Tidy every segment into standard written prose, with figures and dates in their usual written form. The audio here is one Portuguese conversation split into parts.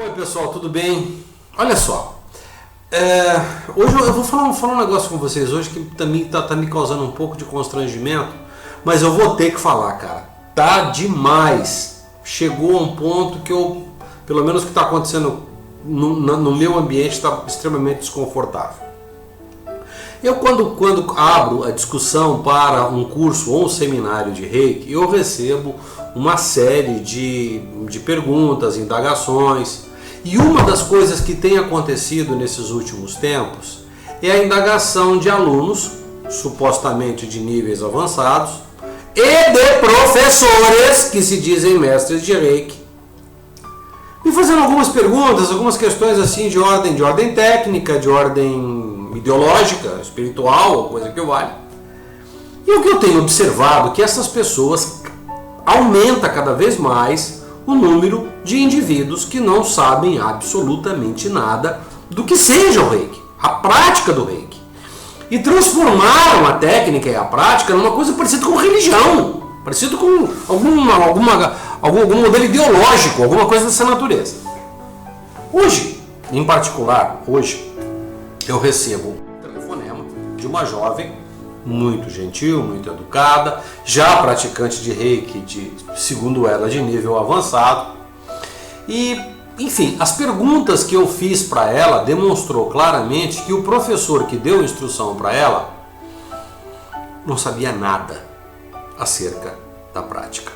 Oi pessoal, tudo bem? Olha só, hoje eu vou falar um negócio com vocês hoje que também tá me causando um pouco de constrangimento, mas eu vou ter que falar, cara. Tá demais. Chegou a um ponto que pelo menos o que está acontecendo no meu ambiente está extremamente desconfortável. Eu quando abro a discussão para um curso ou um seminário de Reiki, eu recebo uma série de perguntas, indagações, e uma das coisas que tem acontecido nesses últimos tempos é a indagação de alunos, supostamente de níveis avançados, e de professores que se dizem mestres de Reiki, me fazendo algumas perguntas, algumas questões assim de ordem técnica, de ordem ideológica, espiritual, coisa que vale. E o que eu tenho observado é que essas pessoas aumenta cada vez mais o número de indivíduos que não sabem absolutamente nada do que seja o Reiki, a prática do Reiki. E transformaram a técnica e a prática numa coisa parecida com religião, parecido com algum modelo ideológico, alguma coisa dessa natureza. Hoje, em particular, eu recebo um telefonema de uma jovem muito gentil, muito educada, já praticante de Reiki, segundo ela, de nível avançado. E, enfim, as perguntas que eu fiz para ela demonstrou claramente que o professor que deu instrução para ela não sabia nada acerca da prática.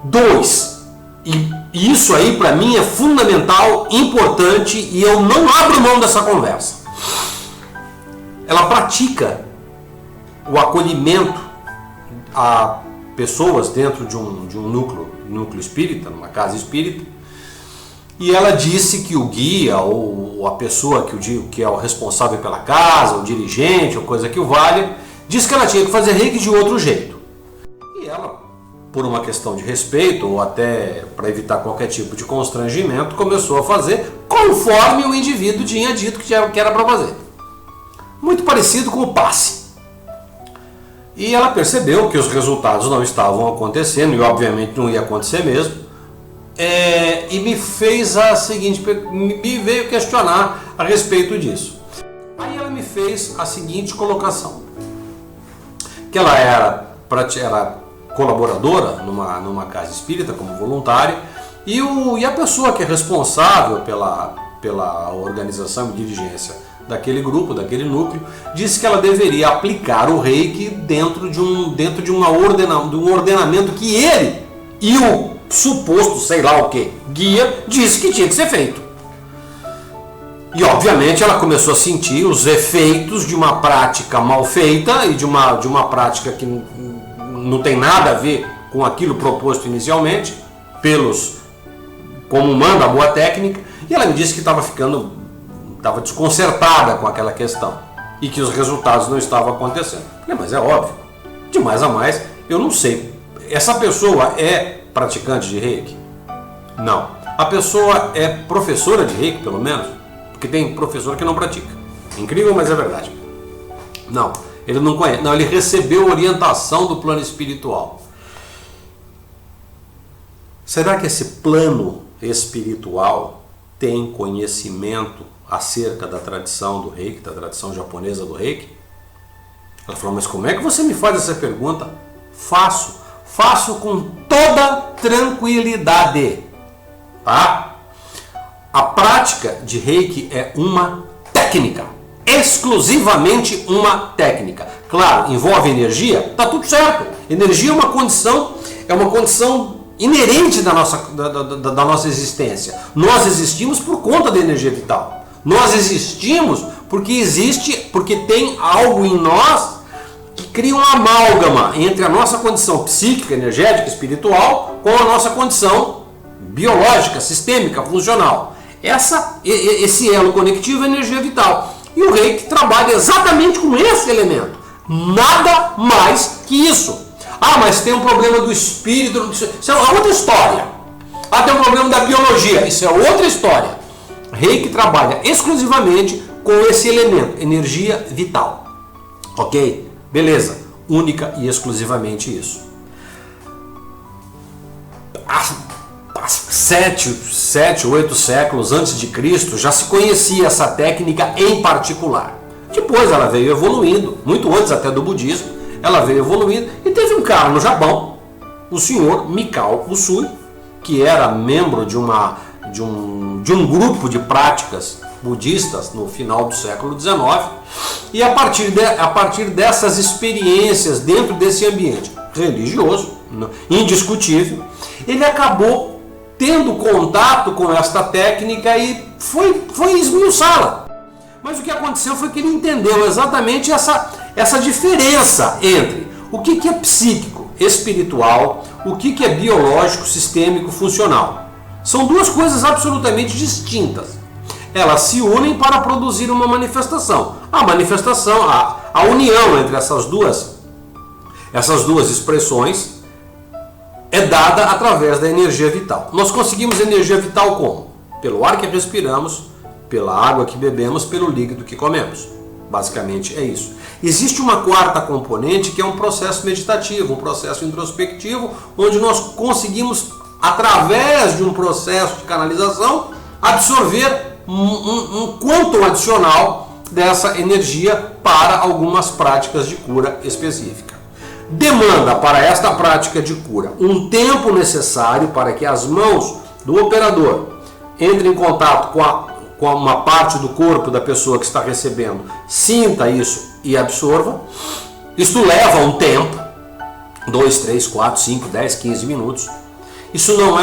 2. E isso aí para mim é fundamental, importante, e eu não abro mão dessa conversa. Ela pratica o acolhimento a pessoas dentro de um núcleo espírita, numa casa espírita, e ela disse que o guia ou a pessoa que é o responsável pela casa, o dirigente ou coisa que o valha, disse que ela tinha que fazer Reiki de outro jeito. E ela, por uma questão de respeito ou até para evitar qualquer tipo de constrangimento, começou a fazer conforme o indivíduo tinha dito que era para fazer. Muito parecido com o passe. E ela percebeu que os resultados não estavam acontecendo, e obviamente não ia acontecer mesmo, e me fez me veio questionar a respeito disso. Aí ela me fez a seguinte colocação, que ela era colaboradora numa casa espírita como voluntária, e a pessoa que é responsável pela organização e dirigência daquele grupo, daquele núcleo, disse que ela deveria aplicar o Reiki dentro de um ordenamento que ele e o suposto, sei lá o que, guia, disse que tinha que ser feito. E obviamente ela começou a sentir os efeitos de uma prática mal feita e de uma prática que não tem nada a ver com aquilo proposto inicialmente, como manda a boa técnica, e ela me disse que estava desconcertada com aquela questão e que os resultados não estavam acontecendo. Mas é óbvio, de mais a mais, eu não sei. Essa pessoa é praticante de Reiki? Não. A pessoa é professora de Reiki, pelo menos? Porque tem professor que não pratica. Incrível, mas é verdade. Não, ele não conhece. Não, ele recebeu orientação do plano espiritual. Será que esse plano espiritual tem conhecimento acerca da tradição do Reiki, da tradição japonesa do Reiki? Ela falou, mas como é que você me faz essa pergunta? Faço com toda tranquilidade, tá? A prática de Reiki é uma técnica, exclusivamente uma técnica. Claro, envolve energia, tá tudo certo. Energia é uma condição inerente da nossa existência. Nós existimos por conta da energia vital. Nós existimos porque tem algo em nós que cria uma amálgama entre a nossa condição psíquica, energética, espiritual, com a nossa condição biológica, sistêmica, funcional. Esse elo conectivo é a energia vital. E o Reiki trabalha exatamente com esse elemento. Nada mais que isso. Ah, mas tem um problema do espírito, isso é outra história. Ah, tem um problema da biologia, isso é outra história. Reiki trabalha exclusivamente com esse elemento, energia vital. Ok? Beleza. Única e exclusivamente isso. sete, 8 séculos antes de Cristo, já se conhecia essa técnica em particular. Depois ela veio evoluindo, muito antes até do budismo, ela veio evoluindo, e teve um cara no Japão, o senhor Mikao Usui, que era membro de um grupo de práticas budistas no final do século XIX, e a partir dessas experiências dentro desse ambiente religioso, indiscutível, ele acabou tendo contato com esta técnica e foi esmiuçá-la. Mas o que aconteceu foi que ele entendeu exatamente essa diferença entre o que é psíquico, espiritual, o que é biológico, sistêmico, funcional. São duas coisas absolutamente distintas. Elas se unem para produzir uma manifestação. A manifestação, a união entre essas duas expressões é dada através da energia vital. Nós conseguimos energia vital como? Pelo ar que respiramos, pela água que bebemos, pelo líquido que comemos. Basicamente é isso. Existe uma quarta componente que é um processo meditativo, um processo introspectivo, onde nós conseguimos, através de um processo de canalização, absorver um quantum adicional dessa energia para algumas práticas de cura específica. Demanda para esta prática de cura um tempo necessário para que as mãos do operador entrem em contato com uma parte do corpo da pessoa que está recebendo, sinta isso e absorva. Isso leva um tempo, 2, 3, 4, 5, 10, 15 minutos. Isso não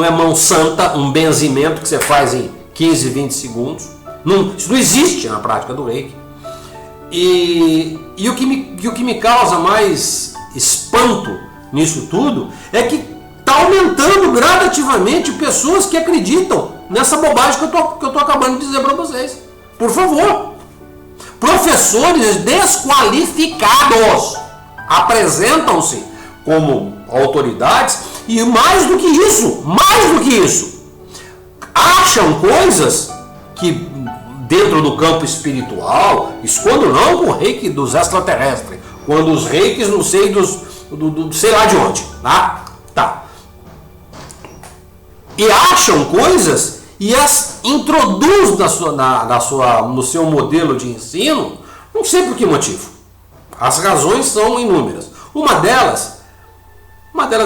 é mão santa, um benzimento que você faz em 15, 20 segundos. Isso não existe na prática do Reiki. E o que me causa mais espanto nisso tudo é que está aumentando gradativamente pessoas que acreditam nessa bobagem que eu estou acabando de dizer para vocês. Por favor, professores desqualificados apresentam-se como autoridades e mais do que isso, acham coisas que dentro do campo espiritual, isso quando não com o reiki dos extraterrestres, quando os reikis não sei sei lá de onde, tá? E acham coisas e as introduz no seu modelo de ensino, não sei por que motivo. As razões são inúmeras. Uma delas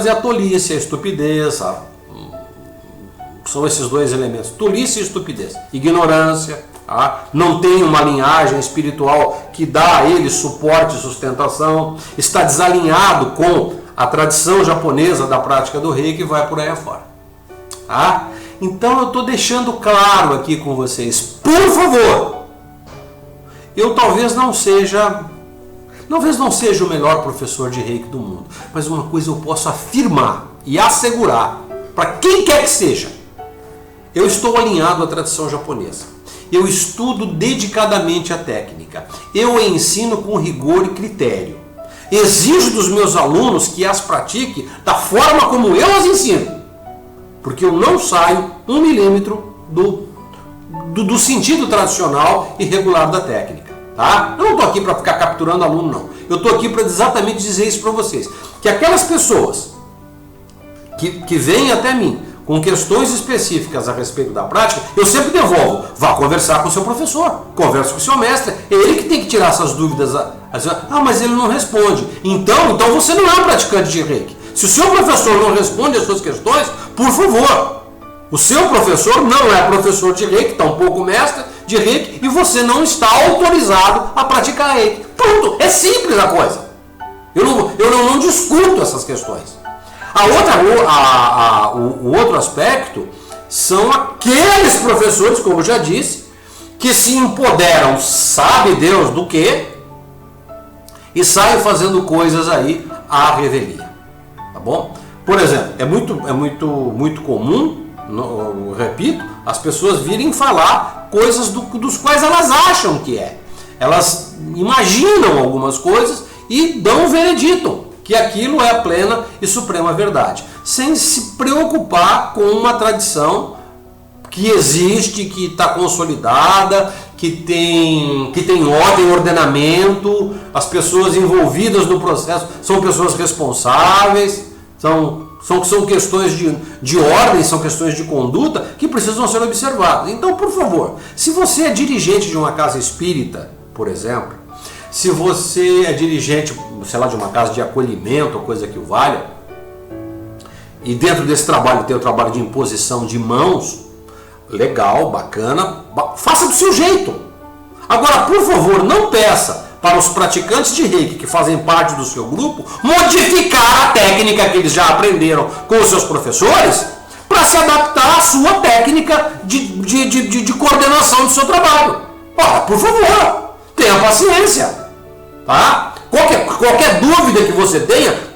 é a tolice, a estupidez, são esses dois elementos, tolice e estupidez, ignorância, não tem uma linhagem espiritual que dá a ele suporte e sustentação, está desalinhado com a tradição japonesa da prática do Reiki e vai por aí afora. Então eu estou deixando claro aqui com vocês, por favor, eu talvez não seja o melhor professor de Reiki do mundo, mas uma coisa eu posso afirmar e assegurar para quem quer que seja: eu estou alinhado à tradição japonesa. Eu estudo dedicadamente a técnica. Eu ensino com rigor e critério. Exijo dos meus alunos que as pratiquem da forma como eu as ensino. Porque eu não saio 1 milímetro do sentido tradicional e regular da técnica. Tá? Eu não estou aqui para ficar capturando aluno, não. Eu estou aqui para exatamente dizer isso para vocês. Que aquelas pessoas que vêm até mim com questões específicas a respeito da prática, eu sempre devolvo. Vá conversar com o seu professor, converse com o seu mestre. É ele que tem que tirar essas dúvidas. Mas ele não responde. Então você não é um praticante de Reiki. Se o seu professor não responde às suas questões, por favor, o seu professor não é professor de Reiki, tampouco mestre de Reiki, e você não está autorizado a praticar Reiki. Pronto, é simples a coisa. Eu não discuto essas questões. O outro aspecto são aqueles professores, como eu já disse, que se empoderam, sabe Deus do que, e saem fazendo coisas aí à revelia. Tá bom? Por exemplo, é muito comum, eu repito, as pessoas virem falar coisas dos quais elas acham que é. Elas imaginam algumas coisas e dão um veredito que aquilo é a plena e suprema verdade, sem se preocupar com uma tradição que existe, que está consolidada, que tem ordem, ordenamento, as pessoas envolvidas no processo são pessoas responsáveis, São questões de ordem, são questões de conduta que precisam ser observadas. Então, por favor, se você é dirigente de uma casa espírita, por exemplo, se você é dirigente, sei lá, de uma casa de acolhimento ou coisa que o valha, e dentro desse trabalho tem o trabalho de imposição de mãos, legal, bacana, faça do seu jeito. Agora, por favor, não peça para os praticantes de reiki que fazem parte do seu grupo modificar a técnica que eles já aprenderam com os seus professores para se adaptar à sua técnica de coordenação do seu trabalho. Ora, por favor, tenha paciência. Tá? Qualquer dúvida que você tenha,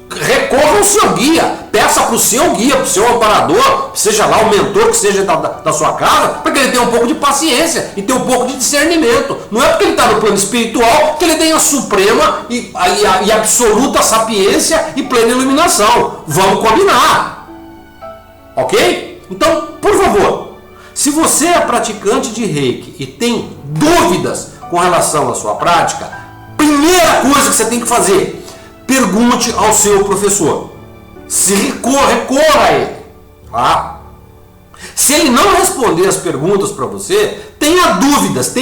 recorra ao seu guia, peça para o seu guia, para o seu amparador, seja lá o mentor que seja da sua casa, para que ele tenha um pouco de paciência e tenha um pouco de discernimento. Não é porque ele está no plano espiritual que ele tem a suprema e absoluta sapiência e plena iluminação. Vamos combinar. Ok? Então, por favor, se você é praticante de reiki e tem dúvidas com relação à sua prática, primeira coisa que você tem que fazer, pergunte ao seu professor. Se recorra a ele. Tá? Se ele não responder as perguntas para você, tenha dúvidas,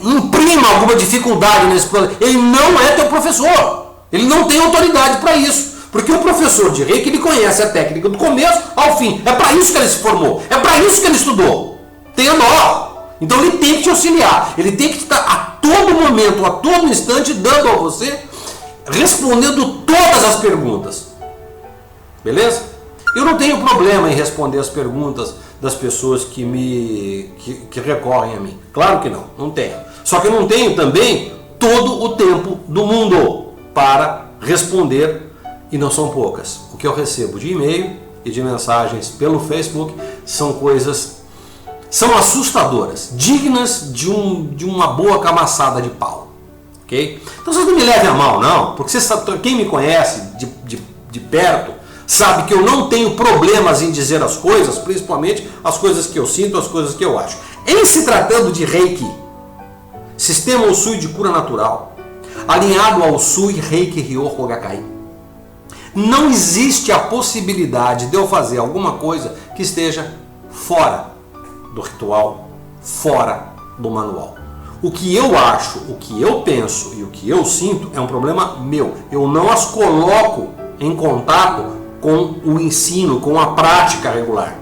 imprima alguma dificuldade nesse plano. Ele não é teu professor. Ele não tem autoridade para isso. Porque o professor de reiki, ele conhece a técnica do começo ao fim. É para isso que ele se formou. É para isso que ele estudou. Tenha dó. Então ele tem que te auxiliar. Ele tem que estar a todo momento, a todo instante, dando a você, respondendo todas as perguntas. Beleza? Eu não tenho problema em responder as perguntas das pessoas que recorrem a mim. Claro que não tenho. Só que eu não tenho também todo o tempo do mundo para responder, e não são poucas. O que eu recebo de e-mail e de mensagens pelo Facebook são assustadoras, dignas de uma boa camaçada de pau. Okay? Então vocês não me levem a mal, não, porque quem me conhece de perto sabe que eu não tenho problemas em dizer as coisas, principalmente as coisas que eu sinto, as coisas que eu acho. Em se tratando de Reiki, Sistema Usui de cura natural, alinhado ao Usui Reiki Ryo Hogakai, não existe a possibilidade de eu fazer alguma coisa que esteja fora do ritual, fora do manual. O que eu acho, o que eu penso e o que eu sinto é um problema meu. Eu não as coloco em contato com o ensino, com a prática regular.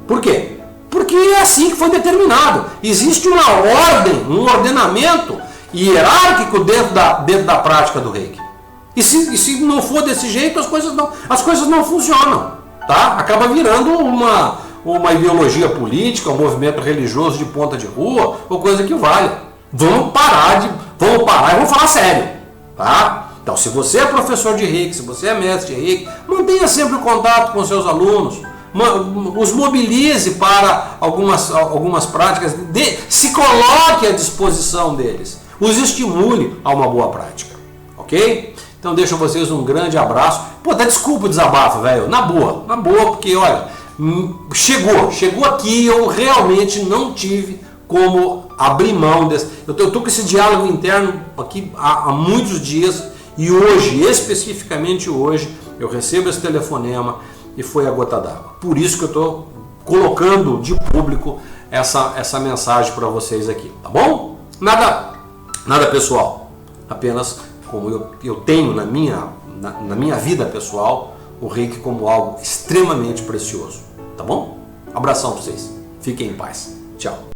Por quê? Porque é assim que foi determinado. Existe uma ordem, um ordenamento hierárquico dentro da prática do Reiki. E se não for desse jeito, as coisas não funcionam. Tá? Acaba virando uma ideologia política, um movimento religioso de ponta de rua, ou coisa que valha. Vamos parar e vamos falar sério. Tá? Então, se você é professor de Reiki, se você é mestre de Reiki, mantenha sempre o contato com seus alunos, os mobilize para algumas práticas, se coloque à disposição deles, os estimule a uma boa prática. Ok? Então, deixo a vocês um grande abraço. Pô, até desculpa o desabafo, velho. Na boa, porque, olha, chegou aqui e eu realmente não tive como abrir mão desse. Eu estou com esse diálogo interno aqui há muitos dias e hoje, especificamente hoje, eu recebo esse telefonema e foi a gota d'água. Por isso que eu estou colocando de público essa mensagem para vocês aqui, tá bom? Nada pessoal, apenas como eu tenho na minha vida pessoal o Reiki como algo extremamente precioso, tá bom? Abração para vocês, fiquem em paz, tchau.